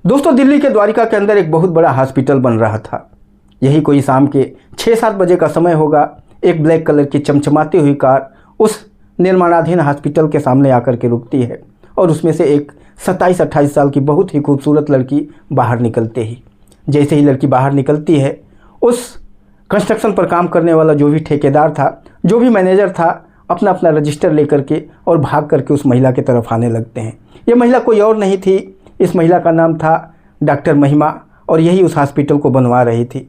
दोस्तों, दिल्ली के द्वारिका के अंदर एक बहुत बड़ा हॉस्पिटल बन रहा था। यही कोई शाम के 6-7 बजे का समय होगा। एक ब्लैक कलर की चमचमाती हुई कार उस निर्माणाधीन हॉस्पिटल के सामने आकर के रुकती है और उसमें से एक 27-28 साल की बहुत ही खूबसूरत लड़की बाहर निकलते ही, जैसे ही लड़की बाहर निकलती है, उस कंस्ट्रक्शन पर काम करने वाला जो भी ठेकेदार था, जो भी मैनेजर था, अपना अपना रजिस्टर लेकर के और भाग करके उस महिला की तरफ आने लगते हैं। ये महिला कोई और नहीं थी, इस महिला का नाम था डॉक्टर महिमा और यही उस हॉस्पिटल को बनवा रही थी।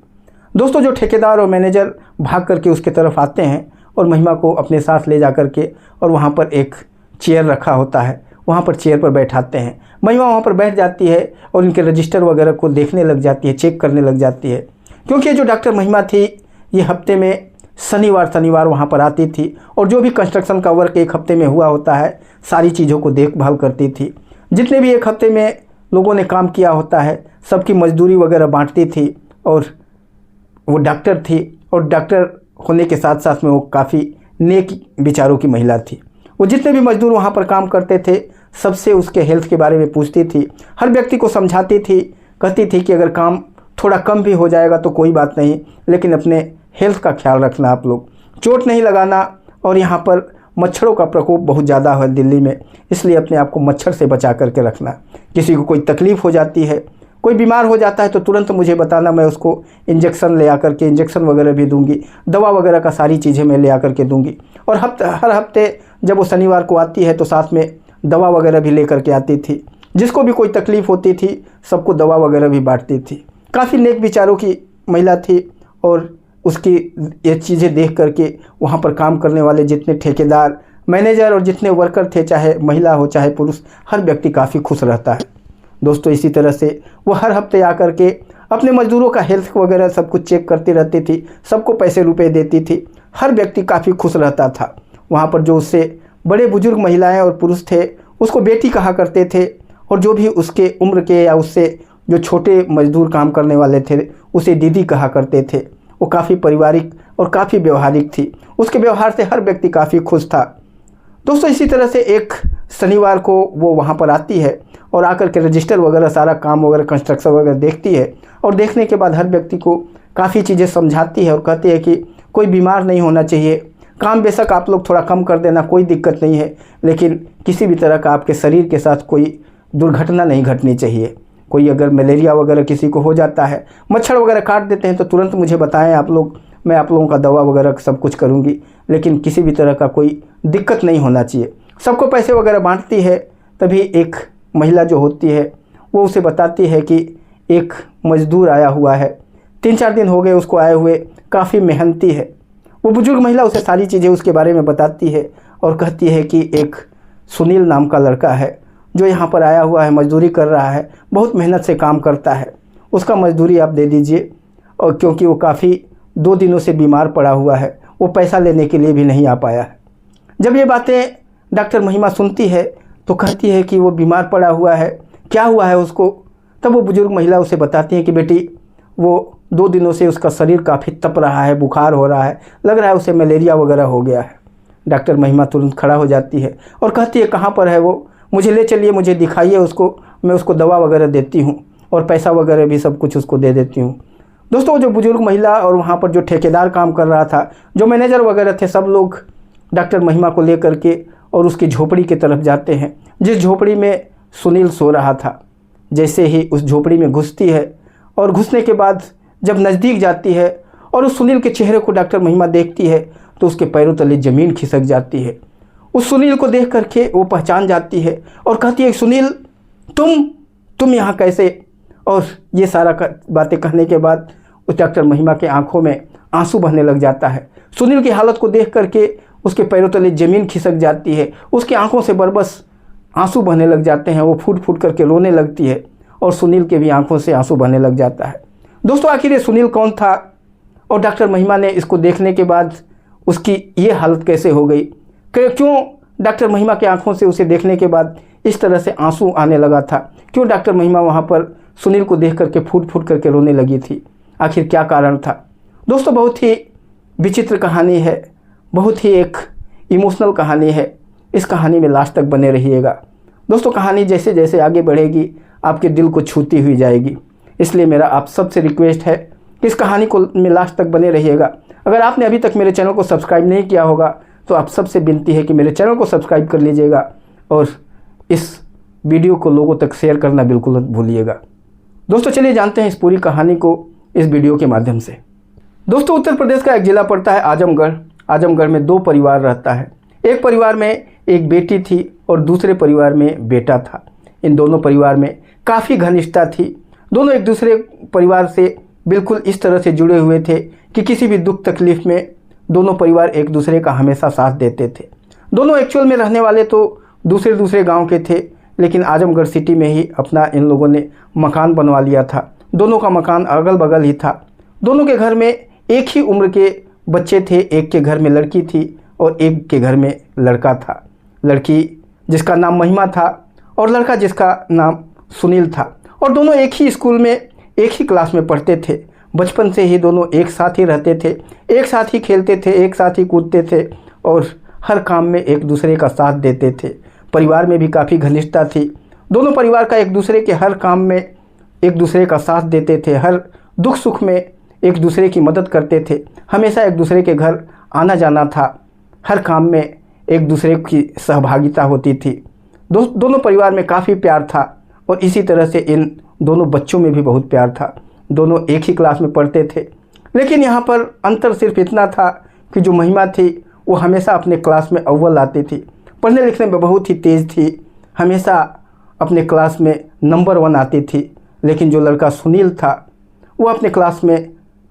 दोस्तों, जो ठेकेदार और मैनेजर भाग करके उसके तरफ आते हैं और महिमा को अपने साथ ले जा करके और वहाँ पर एक चेयर रखा होता है, वहाँ पर चेयर पर बैठाते हैं। महिमा वहाँ पर बैठ जाती है और इनके रजिस्टर वगैरह को देखने लग जाती है, चेक करने लग जाती है, क्योंकि जो डॉक्टर महिमा थी ये हफ्ते में शनिवार वहाँ पर आती थी और जो भी कंस्ट्रक्शन का वर्क एक हफ्ते में हुआ होता है, सारी चीज़ों को देखभाल करती थी। जितने भी एक हफ्ते में लोगों ने काम किया होता है, सबकी मजदूरी वगैरह बांटती थी। और वो डॉक्टर थी और डॉक्टर होने के साथ साथ में वो काफ़ी नेक विचारों की महिला थी। वो जितने भी मजदूर वहाँ पर काम करते थे, सबसे उसके हेल्थ के बारे में पूछती थी, हर व्यक्ति को समझाती थी, कहती थी कि अगर काम थोड़ा कम भी हो जाएगा तो कोई बात नहीं, लेकिन अपने हेल्थ का ख्याल रखना, आप लोग चोट नहीं लगाना। और यहाँ पर मच्छरों का प्रकोप बहुत ज़्यादा है दिल्ली में, इसलिए अपने आप को मच्छर से बचा करके रखना। किसी को कोई तकलीफ़ हो जाती है, कोई बीमार हो जाता है तो तुरंत मुझे बताना, मैं उसको इंजेक्शन ले आकर के इंजेक्शन वगैरह भी दूंगी, दवा वगैरह का सारी चीज़ें मैं ले आकर के दूंगी। और हर हफ्ते जब वो शनिवार को आती है तो साथ में दवा वगैरह भी ले करके आती थी। जिसको भी कोई तकलीफ़ होती थी सबको दवा वगैरह भी बांटती थी। काफ़ी नेक विचारों की महिला थी और उसकी ये चीज़ें देख करके वहाँ पर काम करने वाले जितने ठेकेदार, मैनेजर और जितने वर्कर थे, चाहे महिला हो चाहे पुरुष, हर व्यक्ति काफ़ी खुश रहता है। दोस्तों, इसी तरह से वो हर हफ्ते आकर के अपने मजदूरों का हेल्थ वगैरह सब कुछ चेक करती रहती थी, सबको पैसे रुपए देती थी। हर व्यक्ति काफ़ी खुश रहता था। वहाँ पर जो उससे बड़े बुजुर्ग महिलाएँ और पुरुष थे उसको बेटी कहा करते थे, और जो भी उसके उम्र के या उससे जो छोटे मजदूर काम करने वाले थे उसे दीदी कहा करते थे। वो काफ़ी पारिवारिक और काफ़ी व्यवहारिक थी। उसके व्यवहार से हर व्यक्ति काफ़ी खुश था। दोस्तों, इसी तरह से एक शनिवार को वो वहाँ पर आती है और आकर के रजिस्टर वगैरह सारा काम वगैरह कंस्ट्रक्शन वगैरह देखती है और देखने के बाद हर व्यक्ति को काफ़ी चीज़ें समझाती है और कहती है कि कोई बीमार नहीं होना चाहिए, काम बेशक आप लोग थोड़ा कम कर देना, कोई दिक्कत नहीं है, लेकिन किसी भी तरह का आपके शरीर के साथ कोई दुर्घटना नहीं घटनी चाहिए। कोई अगर मलेरिया वगैरह किसी को हो जाता है, मच्छर वगैरह काट देते हैं तो तुरंत मुझे बताएं आप लोग, मैं आप लोगों का दवा वगैरह सब कुछ करूंगी, लेकिन किसी भी तरह का कोई दिक्कत नहीं होना चाहिए। सबको पैसे वगैरह बांटती है। तभी एक महिला जो होती है वो उसे बताती है कि एक मजदूर आया हुआ है, 3-4 दिन हो गए उसको आए हुए, काफ़ी मेहनती है। वो बुजुर्ग महिला उसे सारी चीज़ें उसके बारे में बताती है और कहती है कि एक सुनील नाम का लड़का है जो यहाँ पर आया हुआ है, मजदूरी कर रहा है, बहुत मेहनत से काम करता है, उसका मजदूरी आप दे दीजिए। और क्योंकि वो काफ़ी 2 दिनों से बीमार पड़ा हुआ है, वो पैसा लेने के लिए भी नहीं आ पाया है। जब ये बातें डॉक्टर महिमा सुनती है तो कहती है कि वो बीमार पड़ा हुआ है, क्या हुआ है उसको। तब वो बुजुर्ग महिला उसे बताती है कि बेटी, वो 2 दिनों से उसका शरीर काफ़ी तप रहा है, बुखार हो रहा है, लग रहा है उसे मलेरिया वगैरह हो गया है। डॉक्टर महिमा तुरंत खड़ा हो जाती है और कहती है, कहाँ पर है वो, मुझे ले चलिए, मुझे दिखाइए उसको, मैं उसको दवा वगैरह देती हूँ और पैसा वगैरह भी सब कुछ उसको दे देती हूँ। दोस्तों, जो बुजुर्ग महिला और वहाँ पर जो ठेकेदार काम कर रहा था, जो मैनेजर वगैरह थे, सब लोग डॉक्टर महिमा को ले करके और उसकी झोपड़ी की तरफ जाते हैं, जिस झोपड़ी में सुनील सो रहा था। जैसे ही उस झोपड़ी में घुसती है और घुसने के बाद जब नज़दीक जाती है और उस सुनील के चेहरे को डॉक्टर महिमा देखती है तो उसके पैरों तले ज़मीन खिसक जाती है। उस सुनील को देख करके वो पहचान जाती है और कहती है, सुनील तुम यहाँ कैसे। और ये सारा बातें कहने के बाद उस डॉक्टर महिमा के आंखों में आंसू बहने लग जाता है। सुनील की हालत को देख करके उसके पैरों तले ज़मीन खिसक जाती है, उसकी आंखों से बरबस आंसू बहने लग जाते हैं, वो फूट फूट करके रोने लगती है और सुनील के भी आंखों से आंसू बहने लग जाता है। दोस्तों, आखिर ये सुनील कौन था और डॉक्टर महिमा ने इसको देखने के बाद उसकी ये हालत कैसे हो गई, क्यों डॉक्टर महिमा की आंखों से उसे देखने के बाद इस तरह से आंसू आने लगा था, क्यों डॉक्टर महिमा वहाँ पर सुनील को देख करके फूट फूट करके रोने लगी थी, आखिर क्या कारण था। दोस्तों, बहुत ही विचित्र कहानी है, बहुत ही एक इमोशनल कहानी है। इस कहानी में लास्ट तक बने रहिएगा। दोस्तों, कहानी जैसे जैसे आगे बढ़ेगी आपके दिल को छूती हुई जाएगी। इसलिए मेरा आप सबसे रिक्वेस्ट है कि इस कहानी को में लास्ट तक बने रहिएगा। अगर आपने अभी तक मेरे चैनल को सब्सक्राइब नहीं किया होगा तो आप सबसे विनती है कि मेरे चैनल को सब्सक्राइब कर लीजिएगा और इस वीडियो को लोगों तक शेयर करना बिल्कुल मत भूलिएगा। दोस्तों चलिए जानते हैं इस पूरी कहानी को इस वीडियो के माध्यम से। दोस्तों उत्तर प्रदेश का एक ज़िला पड़ता है आजमगढ़। आजमगढ़ में 2 परिवार रहता है। एक परिवार में एक बेटी थी और दूसरे परिवार में बेटा था। इन दोनों परिवार में काफ़ी घनिष्ठता थी। दोनों एक दूसरे परिवार से बिल्कुल इस तरह से जुड़े हुए थे कि किसी भी दुख तकलीफ़ में दोनों परिवार एक दूसरे का हमेशा साथ देते थे। दोनों एक्चुअल में रहने वाले तो दूसरे गांव के थे, लेकिन आजमगढ़ सिटी में ही अपना इन लोगों ने मकान बनवा लिया था। दोनों का मकान अगल बगल ही था। दोनों के घर में एक ही उम्र के बच्चे थे। एक के घर में लड़की थी और एक के घर में लड़का था। लड़की जिसका नाम महिमा था और लड़का जिसका नाम सुनील था। और दोनों एक ही स्कूल में एक ही क्लास में पढ़ते थे। बचपन से ही दोनों एक साथ ही रहते थे, एक साथ ही खेलते थे, एक साथ ही कूदते थे और हर काम में एक दूसरे का साथ देते थे। परिवार में भी काफ़ी घनिष्ठता थी। दोनों परिवार का एक दूसरे के हर काम में एक दूसरे का साथ देते थे। हर दुख सुख में एक दूसरे की मदद करते थे। हमेशा एक दूसरे के घर आना जाना था। हर काम में एक दूसरे की सहभागिता होती थी। दोनों परिवार में काफ़ी प्यार था और इसी तरह से इन दोनों बच्चों में भी बहुत प्यार था। दोनों एक ही क्लास में पढ़ते थे, लेकिन यहाँ पर अंतर सिर्फ इतना था कि जो महिमा थी वो हमेशा अपने क्लास में अव्वल आती थी। पढ़ने लिखने में बहुत ही तेज़ थी, हमेशा अपने क्लास में नंबर 1 आती थी। लेकिन जो लड़का सुनील था वो अपने क्लास में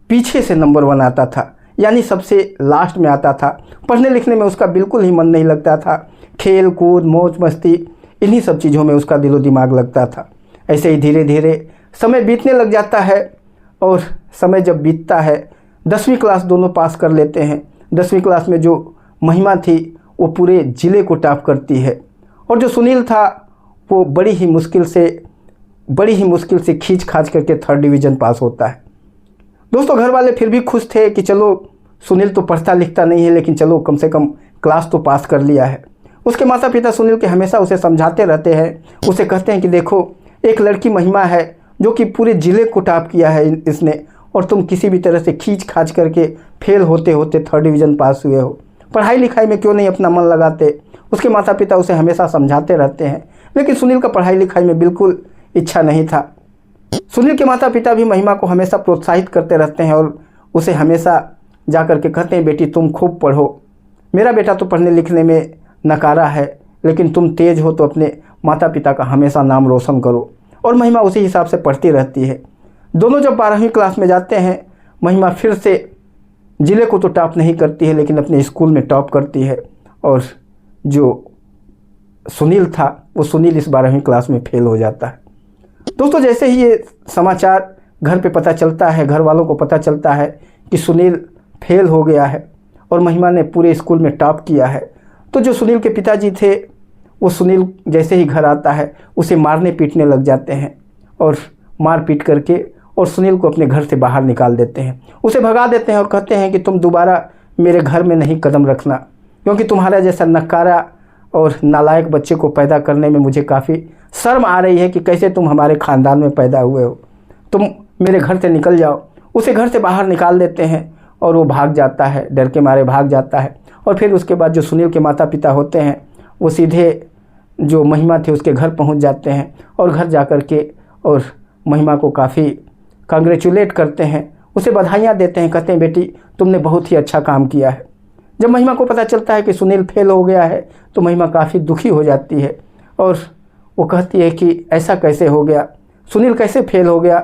पीछे से नंबर 1 आता था, यानी सबसे लास्ट में आता था। पढ़ने लिखने में उसका बिल्कुल ही मन नहीं लगता था। खेल कूद मौज मस्ती इन्हीं सब चीज़ों में उसका दिलो दिमाग लगता था। ऐसे ही धीरे धीरे समय बीतने लग जाता है और समय जब बीतता है 10वीं क्लास दोनों पास कर लेते हैं। 10वीं क्लास में जो महिमा थी वो पूरे ज़िले को टॉप करती है और जो सुनील था वो बड़ी ही मुश्किल से खींच खाच करके 3rd डिवीज़न पास होता है। दोस्तों घर वाले फिर भी खुश थे कि चलो सुनील तो पढ़ता लिखता नहीं है, लेकिन चलो कम से कम क्लास तो पास कर लिया है। उसके माता पिता सुनील के हमेशा उसे समझाते रहते हैं। उसे कहते हैं कि देखो एक लड़की महिमा है जो कि पूरे ज़िले को टॉप किया है इसने, और तुम किसी भी तरह से खींच खाच करके फेल होते होते 3rd डिवीज़न पास हुए हो। पढ़ाई लिखाई में क्यों नहीं अपना मन लगाते। उसके माता पिता उसे हमेशा समझाते रहते हैं, लेकिन सुनील का पढ़ाई लिखाई में बिल्कुल इच्छा नहीं था। सुनील के माता पिता भी महिमा को हमेशा प्रोत्साहित करते रहते हैं और उसे हमेशा जा कर के कहते हैं बेटी तुम खूब पढ़ो। मेरा बेटा तो पढ़ने लिखने में नकारा है, लेकिन तुम तेज़ हो तो अपने माता पिता का हमेशा नाम रोशन करो। और महिमा उसी हिसाब से पढ़ती रहती है। दोनों जब 12वीं क्लास में जाते हैं, महिमा फिर से ज़िले को तो टॉप नहीं करती है, लेकिन अपने स्कूल में टॉप करती है। और जो सुनील था वो सुनील इस 12वीं क्लास में फेल हो जाता है। दोस्तों जैसे ही ये समाचार घर पे पता चलता है, घर वालों को पता चलता है कि सुनील फेल हो गया है और महिमा ने पूरे स्कूल में टॉप किया है, तो जो सुनील के पिताजी थे वो सुनील जैसे ही घर आता है उसे मारने पीटने लग जाते हैं और मार पीट करके और सुनील को अपने घर से बाहर निकाल देते हैं। उसे भगा देते हैं और कहते हैं कि तुम दोबारा मेरे घर में नहीं कदम रखना, क्योंकि तुम्हारा जैसा नकारा और नालायक बच्चे को पैदा करने में मुझे काफ़ी शर्म आ रही है कि कैसे तुम हमारे ख़ानदान में पैदा हुए हो। तुम मेरे घर से निकल जाओ। उसे घर से बाहर निकाल देते हैं और वो भाग जाता है, डर के मारे भाग जाता है। और फिर उसके बाद जो सुनील के माता पिता होते हैं वो सीधे जो महिमा थे उसके घर पहुंच जाते हैं और घर जा कर के और महिमा को काफ़ी कांग्रेचुलेट करते हैं, उसे बधाइयाँ देते हैं, कहते हैं बेटी तुमने बहुत ही अच्छा काम किया है। जब महिमा को पता चलता है कि सुनील फेल हो गया है तो महिमा काफ़ी दुखी हो जाती है और वो कहती है कि ऐसा कैसे हो गया, सुनील कैसे फेल हो गया,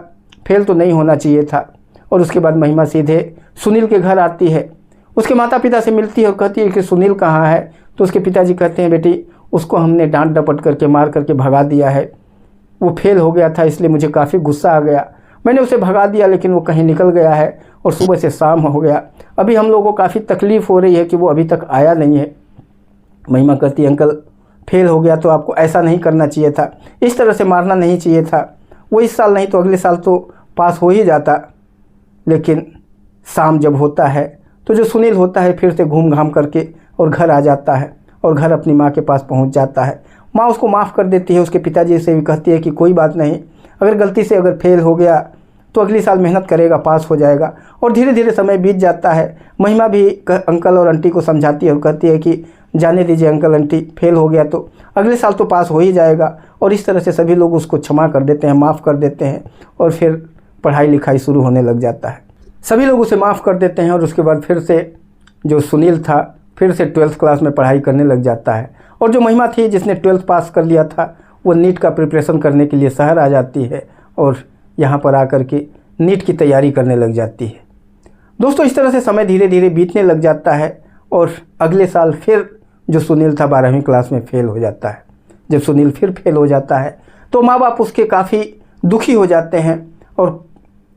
फेल तो नहीं होना चाहिए था। और उसके बाद महिमा सीधे सुनील के घर आती है, उसके माता पिता से मिलती है और कहती है कि सुनील कहाँ है। तो उसके पिताजी कहते हैं बेटी उसको हमने डांट डपट करके मार करके भगा दिया है, वो फेल हो गया था इसलिए मुझे काफ़ी गुस्सा आ गया, मैंने उसे भगा दिया लेकिन वो कहीं निकल गया है और सुबह से शाम हो गया। अभी हम लोगों को काफ़ी तकलीफ़ हो रही है कि वो अभी तक आया नहीं है। महिमा कहती है अंकल फेल हो गया तो आपको ऐसा नहीं करना चाहिए था, इस तरह से मारना नहीं चाहिए था। वो इस साल नहीं तो अगले साल तो पास हो ही जाता। लेकिन शाम जब होता है तो जो सुनील होता है फिर से घूम घाम करके और घर आ जाता है और घर अपनी माँ के पास पहुँच जाता है। माँ उसको माफ़ कर देती है। उसके पिताजी से भी कहती है कि कोई बात नहीं, अगर गलती से अगर फेल हो गया तो अगली साल मेहनत करेगा, पास हो जाएगा। और धीरे धीरे समय बीत जाता है। महिमा भी अंकल और आंटी को समझाती है और कहती है कि जाने दीजिए अंकल आंटी, फेल हो गया तो अगले साल तो पास हो ही जाएगा। और इस तरह से सभी लोग उसको क्षमा कर देते हैं, माफ़ कर देते हैं और फिर पढ़ाई लिखाई शुरू होने लग जाता है। सभी लोग उसे माफ़ कर देते हैं और उसके बाद फिर से जो सुनील था फिर से 12th क्लास में पढ़ाई करने लग जाता है। और जो महिमा थी जिसने 12th पास कर लिया था, वो नीट का प्रिपरेशन करने के लिए शहर आ जाती है और यहाँ पर आकर के नीट की तैयारी करने लग जाती है। दोस्तों, इस तरह से समय धीरे धीरे बीतने लग जाता है और अगले साल फिर जो सुनील था 12वीं क्लास में फेल हो जाता है। जब सुनील फिर फेल हो जाता है तो माँ बाप उसके काफ़ी दुखी हो जाते हैं और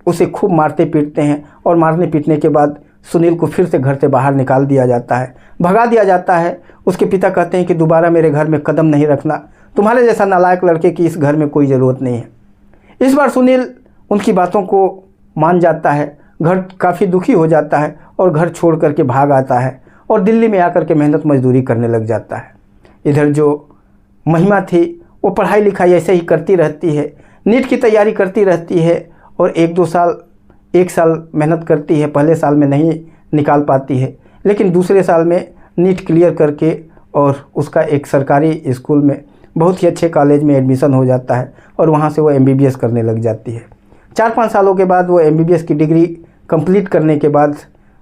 उसे खूब मारते पीटते हैं। और मारने पीटने के बाद सुनील को फिर से घर से बाहर निकाल दिया जाता है, भगा दिया जाता है। उसके पिता कहते हैं कि दोबारा मेरे घर में कदम नहीं रखना, तुम्हारे जैसा नालायक लड़के की इस घर में कोई ज़रूरत नहीं है। इस बार सुनील उनकी बातों को मान जाता है, घर काफ़ी दुखी हो जाता है और घर छोड़ करके भाग आता है और दिल्ली में आकर के मेहनत मजदूरी करने लग जाता है। इधर जो महिमा थी वो पढ़ाई लिखाई ऐसे ही करती रहती है, नीट की तैयारी करती रहती है और एक साल मेहनत करती है। पहले साल में नहीं निकाल पाती है, लेकिन दूसरे साल में नीट क्लियर करके और उसका एक सरकारी स्कूल में बहुत ही अच्छे कॉलेज में एडमिशन हो जाता है और वहाँ से वो MBBS करने लग जाती है। 4-5 सालों के बाद वो MBBS की डिग्री कंप्लीट करने के बाद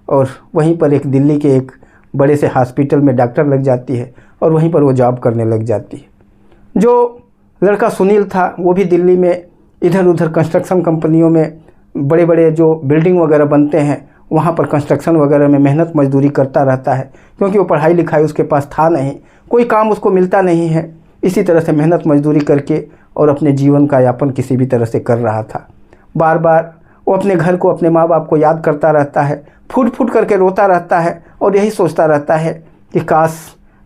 और वहीं पर एक दिल्ली के एक बड़े से हॉस्पिटल में डॉक्टर लग जाती है और वहीं पर वो जॉब करने लग जाती है। जो लड़का सुनील था वो भी दिल्ली में इधर उधर कंस्ट्रक्शन कंपनियों में बड़े बड़े जो बिल्डिंग वगैरह बनते हैं वहाँ पर कंस्ट्रक्शन वगैरह में मेहनत मजदूरी करता रहता है, क्योंकि वो पढ़ाई लिखाई उसके पास था नहीं, कोई काम उसको मिलता नहीं है। इसी तरह से मेहनत मजदूरी करके और अपने जीवन का यापन किसी भी तरह से कर रहा था। बार बार वो अपने घर को, अपने माँ बाप को याद करता रहता है, फूट फूट करके रोता रहता है और यही सोचता रहता है कि काश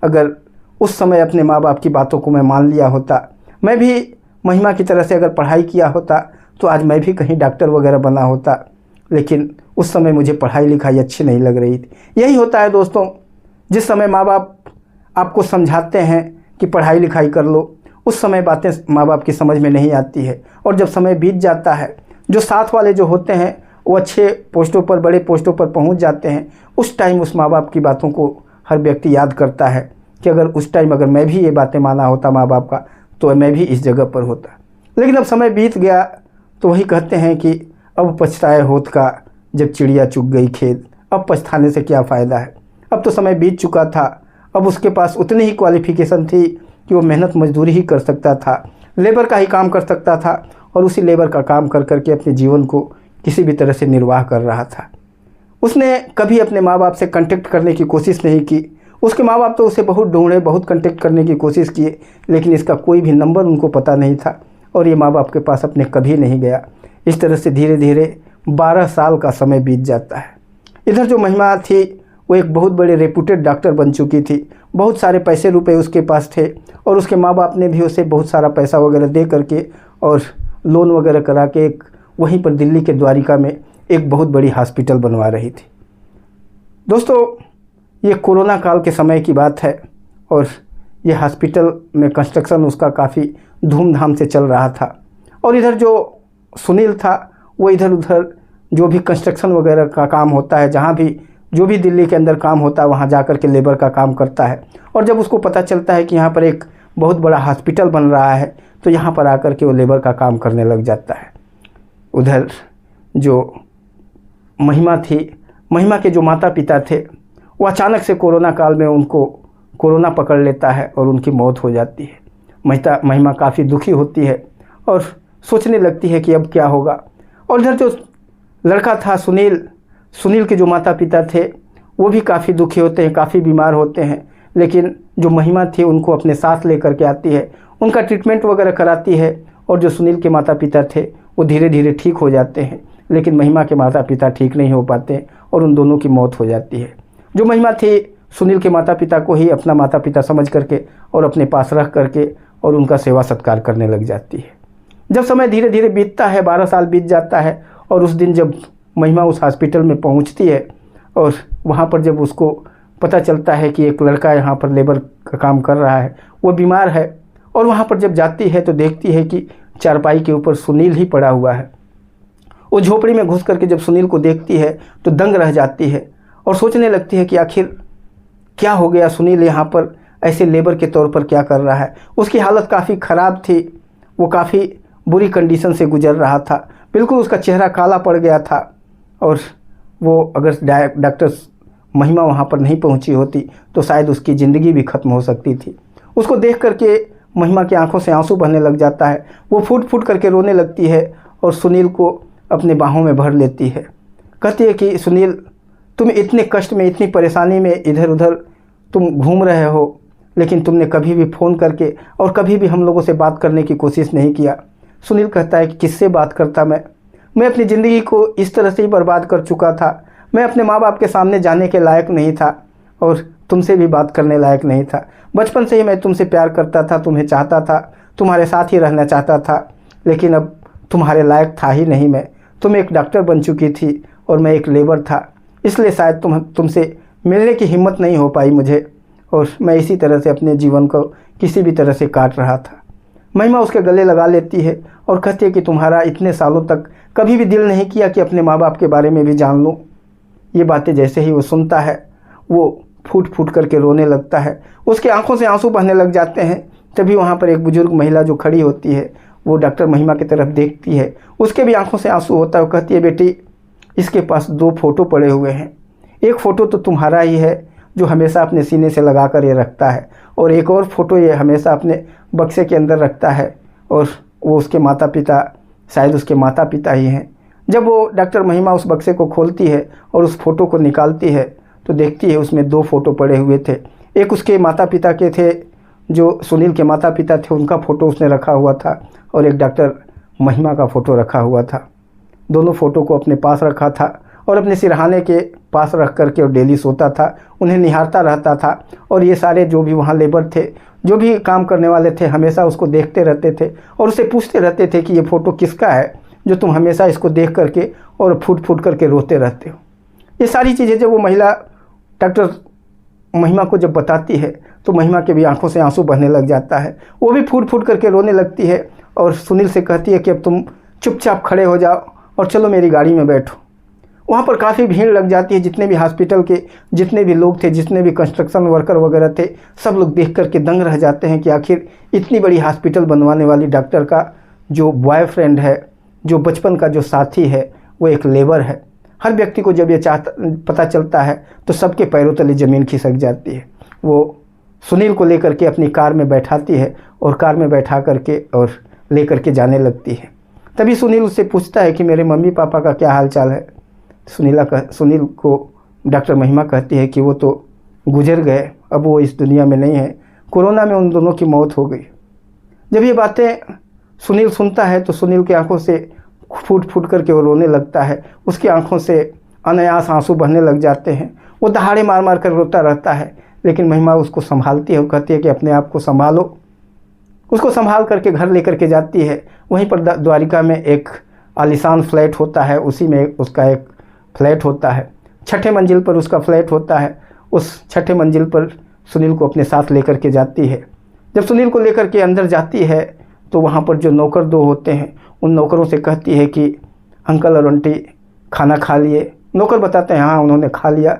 अगर उस समय अपने माँ बाप की बातों को मैं मान लिया होता, मैं भी महिमा की तरह से अगर पढ़ाई किया होता तो आज मैं भी कहीं डॉक्टर वगैरह बना होता। लेकिन उस समय मुझे पढ़ाई लिखाई अच्छी नहीं लग रही थी। यही होता है दोस्तों, जिस समय माँ बाप आपको समझाते हैं कि पढ़ाई लिखाई कर लो, उस समय बातें माँ बाप की समझ में नहीं आती है और जब समय बीत जाता है, जो साथ वाले जो होते हैं वो अच्छे पोस्टों पर, बड़े पोस्टों पर पहुंच जाते हैं, उस टाइम उस माँ बाप की बातों को हर व्यक्ति याद करता है कि अगर उस टाइम अगर मैं भी ये बातें माना होता माँ बाप का तो मैं भी इस जगह पर होता। लेकिन अब समय बीत गया तो वही कहते हैं कि अब पछताए होत का जब चिड़िया चुग गई खेत, अब पछताने से क्या फ़ायदा है। अब तो समय बीत चुका था, अब उसके पास उतनी ही क्वालिफ़िकेशन थी कि वो मेहनत मजदूरी ही कर सकता था, लेबर का ही काम कर सकता था और उसी लेबर का काम कर करके अपने जीवन को किसी भी तरह से निर्वाह कर रहा था। उसने कभी अपने माँ बाप से कांटेक्ट करने की कोशिश नहीं की। उसके माँ बाप तो उसे बहुत ढूंढे, बहुत कांटेक्ट करने की कोशिश किए, लेकिन इसका कोई भी नंबर उनको पता नहीं था और ये माँ बाप के पास अपने कभी नहीं गया। इस तरह से धीरे धीरे 12 साल का समय बीत जाता है। इधर जो महिमा थी वो एक बहुत बड़े रेपुटेड डॉक्टर बन चुकी थी, बहुत सारे पैसे रुपए उसके पास थे और उसके माँ बाप ने भी उसे बहुत सारा पैसा वगैरह दे करके और लोन वगैरह करा के एक वहीं पर दिल्ली के द्वारिका में एक बहुत बड़ी हॉस्पिटल बनवा रही थी। दोस्तों, ये कोरोना काल के समय की बात है और ये हॉस्पिटल में कंस्ट्रक्शन उसका काफ़ी धूमधाम से चल रहा था और इधर जो सुनील था वो इधर उधर जो भी कंस्ट्रक्शन वगैरह का काम होता है, जहाँ भी जो भी दिल्ली के अंदर काम होता है वहाँ जा कर के लेबर का काम करता है। और जब उसको पता चलता है कि यहाँ पर एक बहुत बड़ा हॉस्पिटल बन रहा है तो यहाँ पर आकर के वो लेबर का काम करने लग जाता है। उधर जो महिमा थी, महिमा के जो माता पिता थे, वो अचानक से कोरोना काल में उनको कोरोना पकड़ लेता है और उनकी मौत हो जाती है। महिमा काफ़ी दुखी होती है और सोचने लगती है कि अब क्या होगा। और इधर जो लड़का था सुनील के जो माता पिता थे वो भी काफ़ी दुखी होते हैं, काफ़ी बीमार होते हैं, लेकिन जो महिमा थी उनको अपने साथ लेकर के आती है, उनका ट्रीटमेंट वगैरह कराती है और जो सुनील के माता पिता थे वो धीरे धीरे ठीक हो जाते हैं। लेकिन महिमा के माता पिता ठीक नहीं हो पाते और उन दोनों की मौत हो जाती है। जो महिमा थी सुनील के माता पिता को ही अपना माता पिता समझ करके और अपने पास रख करके और उनका सेवा सत्कार करने लग जाती है। जब समय धीरे धीरे बीतता है, 12 साल बीत जाता है और उस दिन जब महिमा उस हॉस्पिटल में पहुंचती है और वहां पर जब उसको पता चलता है कि एक लड़का यहाँ पर लेबर का काम कर रहा है, वो बीमार है और वहाँ पर जब जाती है तो देखती है कि चारपाई के ऊपर सुनील ही पड़ा हुआ है। वो झोपड़ी में घुस करके जब सुनील को देखती है तो दंग रह जाती है और सोचने लगती है कि आखिर क्या हो गया, सुनील यहाँ पर ऐसे लेबर के तौर पर क्या कर रहा है। उसकी हालत काफ़ी ख़राब थी, वो काफ़ी बुरी कंडीशन से गुजर रहा था, बिल्कुल उसका चेहरा काला पड़ गया था। और वो अगर डॉक्टर महिमा वहाँ पर नहीं पहुँची होती तो शायद उसकी ज़िंदगी भी ख़त्म हो सकती थी। उसको देख करके महिमा की आंखों से आंसू बहने लग जाता है। वो फूट फूट करके रोने लगती है और सुनील को अपने बाहों में भर लेती है। कहती है कि सुनील, तुम इतने कष्ट में, इतनी परेशानी में इधर उधर तुम घूम रहे हो, लेकिन तुमने कभी भी फ़ोन करके और कभी भी हम लोगों से बात करने की कोशिश नहीं किया। सुनील कहता है कि किससे बात करता मैं अपनी ज़िंदगी को इस तरह से ही बर्बाद कर चुका था। मैं अपने माँ बाप के सामने जाने के लायक नहीं था और तुमसे भी बात करने लायक नहीं था। बचपन से ही मैं तुमसे प्यार करता था, तुम्हें चाहता था, तुम्हारे साथ ही रहना चाहता था, लेकिन अब तुम्हारे लायक था ही नहीं मैं। तुम एक डॉक्टर बन चुकी थी और मैं एक लेबर था, इसलिए शायद तुमसे मिलने की हिम्मत नहीं हो पाई मुझे, और मैं इसी तरह से अपने जीवन को किसी भी तरह से काट रहा था। महिमा उसके गले लगा लेती है और कहती है कि तुम्हारा इतने सालों तक कभी भी दिल नहीं किया कि अपने माँ बाप के बारे में भी जान लूँ। ये बातें जैसे ही वो सुनता है वो फूट फूट करके रोने लगता है, उसके आंखों से आंसू बहने लग जाते हैं। तभी वहाँ पर एक बुजुर्ग महिला जो खड़ी होती है वो डॉक्टर महिमा की तरफ देखती है, उसके भी आंखों से आंसू होता है। वो कहती है, बेटी इसके पास 2 फ़ोटो पड़े हुए हैं, एक फ़ोटो तो तुम्हारा ही है जो हमेशा अपने सीने से लगा कर ये रखता है, और एक और फ़ोटो ये हमेशा अपने बक्से के अंदर रखता है, और वो उसके माता पिता, शायद उसके माता पिता ही हैं। जब वो डॉक्टर महिमा उस बक्से को खोलती है और उस फ़ोटो को निकालती है तो देखती है उसमें 2 फ़ोटो पड़े हुए थे। एक उसके माता पिता के थे, जो सुनील के माता पिता थे, उनका फ़ोटो उसने रखा हुआ था, और एक डॉक्टर महिमा का फ़ोटो रखा हुआ था। दोनों फ़ोटो को अपने पास रखा था और अपने सिरहाने के पास रख करके और डेली सोता था, उन्हें निहारता रहता था। और ये सारे जो भी वहाँ लेबर थे, जो भी काम करने वाले थे, हमेशा उसको देखते रहते थे और उससे पूछते रहते थे कि ये फ़ोटो किसका है जो तुम हमेशा इसको देख करके और फूट फूट करके रोते रहते हो। ये सारी चीज़ें जब वो महिला डॉक्टर महिमा को जब बताती है तो महिमा के भी आंखों से आंसू बहने लग जाता है, वो भी फूट फूट करके रोने लगती है और सुनील से कहती है कि अब तुम चुपचाप खड़े हो जाओ और चलो मेरी गाड़ी में बैठो। वहाँ पर काफ़ी भीड़ लग जाती है, जितने भी हॉस्पिटल के जितने भी लोग थे, जितने भी कंस्ट्रक्शन वर्कर वगैरह थे, सब लोग देख करके दंग रह जाते हैं कि आखिर इतनी बड़ी हॉस्पिटल बनवाने वाली डॉक्टर का जो बॉयफ्रेंड है, जो बचपन का जो साथी है, वो एक लेबर है। हर व्यक्ति को जब ये पता चलता है तो सबके पैरों तले ज़मीन खिसक जाती है। वो सुनील को लेकर के अपनी कार में बैठाती है और कार में बैठा करके और ले करके जाने लगती है। तभी सुनील उससे पूछता है कि मेरे मम्मी पापा का क्या हाल चाल है। सुनील को डॉक्टर महिमा कहती है कि वो तो गुजर गए, अब वो इस दुनिया में नहीं है, कोरोना में उन दोनों की मौत हो गई। जब ये बातें सुनील सुनता है तो सुनील की आंखों से फूट फूट करके वो रोने लगता है, उसकी आंखों से अनायास आंसू बहने लग जाते हैं। वो दहाड़े मार मार कर रोता रहता है, लेकिन महिमा उसको संभालती है और कहती है कि अपने आप को संभालो। उसको संभाल करके घर लेकर के जाती है। वहीं पर द्वारिका में एक आलीशान फ्लैट होता है, उसी में उसका एक फ्लैट होता है, 6ठे मंजिल पर उसका फ्लैट होता है। उस 6ठे मंजिल पर सुनील को अपने साथ लेकर के जाती है। जब सुनील को लेकर के अंदर जाती है तो वहाँ पर जो नौकर 2 होते हैं, उन नौकरों से कहती है कि अंकल और आंटी खाना खा लिए। नौकर बताते हैं हाँ उन्होंने खा लिया।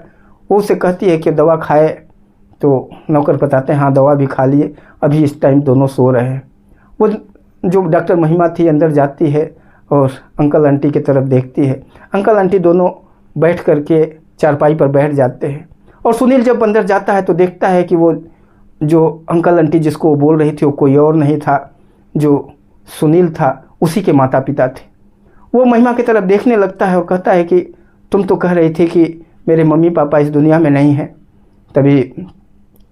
वो उससे कहती है कि दवा खाए, तो नौकर बताते हैं हाँ दवा भी खा लिए, अभी इस टाइम दोनों सो रहे हैं। वो जो डॉक्टर महिमा थी अंदर जाती है और अंकल आंटी की तरफ देखती है। अंकल आंटी दोनों बैठ करके चारपाई पर बैठ जाते हैं और सुनील जब अंदर जाता है तो देखता है कि वो जो अंकल आंटी जिसको वो बोल रही थी वो कोई और नहीं था, जो सुनील था उसी के माता पिता थे। वो महिमा की तरफ देखने लगता है और कहता है कि तुम तो कह रही थी कि मेरे मम्मी पापा इस दुनिया में नहीं हैं। तभी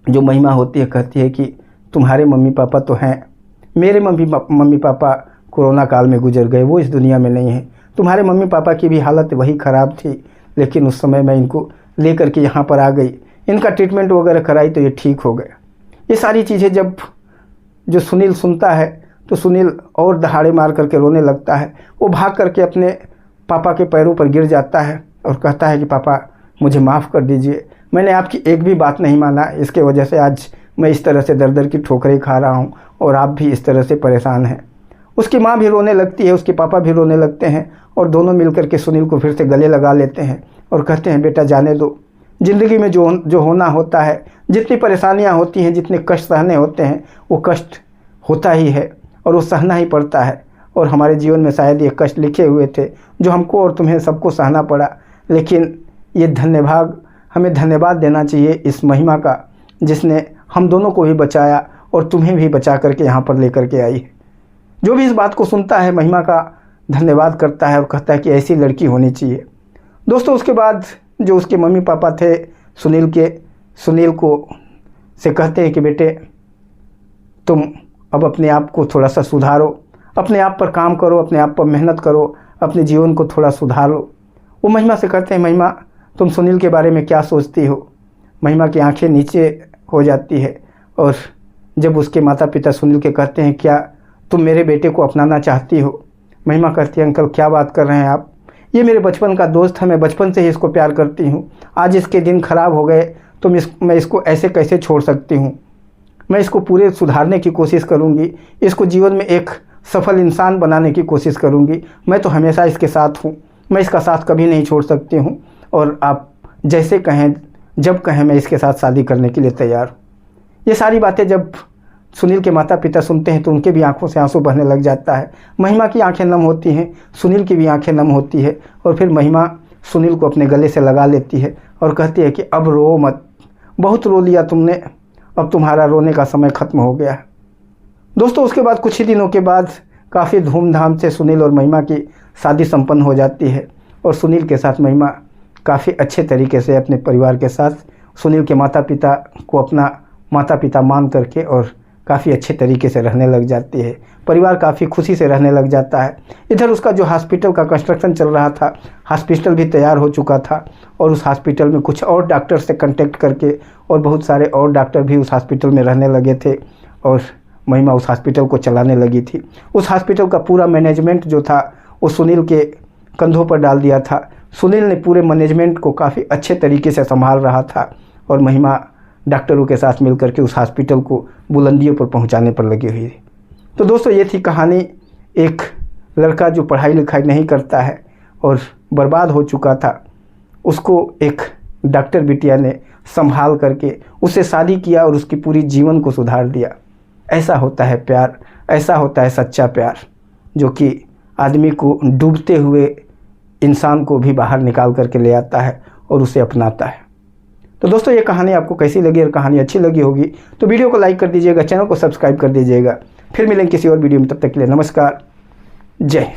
जो महिमा होती है कहती है कि तुम्हारे मम्मी पापा तो हैं, मेरे मम्मी पापा कोरोना काल में गुजर गए, वो इस दुनिया में नहीं हैं। तुम्हारे मम्मी पापा की भी हालत वही ख़राब थी, लेकिन उस समय मैं इनको ले करके यहाँ पर आ गई, इनका ट्रीटमेंट वगैरह कराई तो ये ठीक हो गया। ये सारी चीज़ें जब जो सुनील सुनता है तो सुनील और दहाड़े मार करके रोने लगता है। वो भाग करके अपने पापा के पैरों पर गिर जाता है और कहता है कि पापा मुझे माफ़ कर दीजिए, मैंने आपकी एक भी बात नहीं माना, इसके वजह से आज मैं इस तरह से दर दर की ठोकरें खा रहा हूँ और आप भी इस तरह से परेशान हैं। उसकी माँ भी रोने लगती है, उसके पापा भी रोने लगते हैं और दोनों मिलकर के सुनील को फिर से गले लगा लेते हैं और कहते हैं बेटा जाने दो, ज़िंदगी में जो होना होता है, जितनी परेशानियां होती हैं, जितने कष्ट सहने होते हैं, वो कष्ट होता ही है और वो सहना ही पड़ता है। और हमारे जीवन में शायद ये कष्ट लिखे हुए थे जो हमको और तुम्हें सबको सहना पड़ा, लेकिन ये हमें धन्यवाद देना चाहिए इस महिमा का, जिसने हम दोनों को भी बचाया और तुम्हें भी बचा करके यहाँ पर लेकर के आई है। जो भी इस बात को सुनता है महिमा का धन्यवाद करता है और कहता है कि ऐसी लड़की होनी चाहिए। दोस्तों उसके बाद जो उसके मम्मी पापा थे सुनील को से कहते हैं कि बेटे तुम अब अपने आप को थोड़ा सा सुधारो, अपने आप पर काम करो, अपने आप पर मेहनत करो, अपने जीवन को थोड़ा सुधारो। वो महिमा से कहते हैं महिमा तुम सुनील के बारे में क्या सोचती हो। महिमा की आंखें नीचे हो जाती है और जब उसके माता पिता सुनील के कहते हैं क्या तुम मेरे बेटे को अपनाना चाहती हो। महिमा कहती है अंकल क्या बात कर रहे हैं आप, ये मेरे बचपन का दोस्त है, मैं बचपन से ही इसको प्यार करती हूँ, आज इसके दिन खराब हो गए तो मैं इसको ऐसे कैसे छोड़ सकती हूँ। मैं इसको पूरे सुधारने की कोशिश करूँगी, इसको जीवन में एक सफल इंसान बनाने की कोशिश करूँगी। मैं तो हमेशा इसके साथ हूँ, मैं इसका साथ कभी नहीं छोड़ सकती हूँ और आप जैसे कहें जब कहें मैं इसके साथ शादी करने के लिए तैयार हूँ। ये सारी बातें जब सुनील के माता पिता सुनते हैं तो उनके भी आंखों से आंसू बहने लग जाता है। महिमा की आंखें नम होती हैं, सुनील की भी आंखें नम होती है और फिर महिमा सुनील को अपने गले से लगा लेती है और कहती है कि अब रो मत, बहुत रो लिया तुमने, अब तुम्हारा रोने का समय ख़त्म हो गया है। दोस्तों उसके बाद कुछ ही दिनों के बाद काफ़ी धूमधाम से सुनील और महिमा की शादी संपन्न हो जाती है और सुनील के साथ महिमा काफ़ी अच्छे तरीके से अपने परिवार के साथ सुनील के माता पिता को अपना माता पिता मान करके और काफ़ी अच्छे तरीके से रहने लग जाती है। परिवार काफ़ी खुशी से रहने लग जाता है। इधर उसका जो हॉस्पिटल का कंस्ट्रक्शन चल रहा था, हॉस्पिटल भी तैयार हो चुका था और उस हॉस्पिटल में कुछ और डॉक्टर से कांटेक्ट करके और बहुत सारे और डॉक्टर भी उस हॉस्पिटल में रहने लगे थे और महिमा उस हॉस्पिटल को चलाने लगी थी। उस हॉस्पिटल का पूरा मैनेजमेंट जो था वो सुनील के कंधों पर डाल दिया था। सुनील ने पूरे मैनेजमेंट को काफ़ी अच्छे तरीके से संभाल रहा था और महिमा डॉक्टरों के साथ मिलकर के उस हॉस्पिटल को बुलंदियों पर पहुंचाने पर लगी हुई थी। तो दोस्तों ये थी कहानी, एक लड़का जो पढ़ाई लिखाई नहीं करता है और बर्बाद हो चुका था, उसको एक डॉक्टर बिटिया ने संभाल करके उससे शादी किया और उसकी पूरी जीवन को सुधार दिया। ऐसा होता है प्यार, ऐसा होता है सच्चा प्यार, जो कि आदमी को डूबते हुए इंसान को भी बाहर निकाल करके ले आता है और उसे अपनाता है। तो दोस्तों ये कहानी आपको कैसी लगी, और कहानी अच्छी लगी होगी तो वीडियो को लाइक कर दीजिएगा, चैनल को सब्सक्राइब कर दीजिएगा। फिर मिलेंगे किसी और वीडियो में, तब तक के लिए नमस्कार, जय हिंद।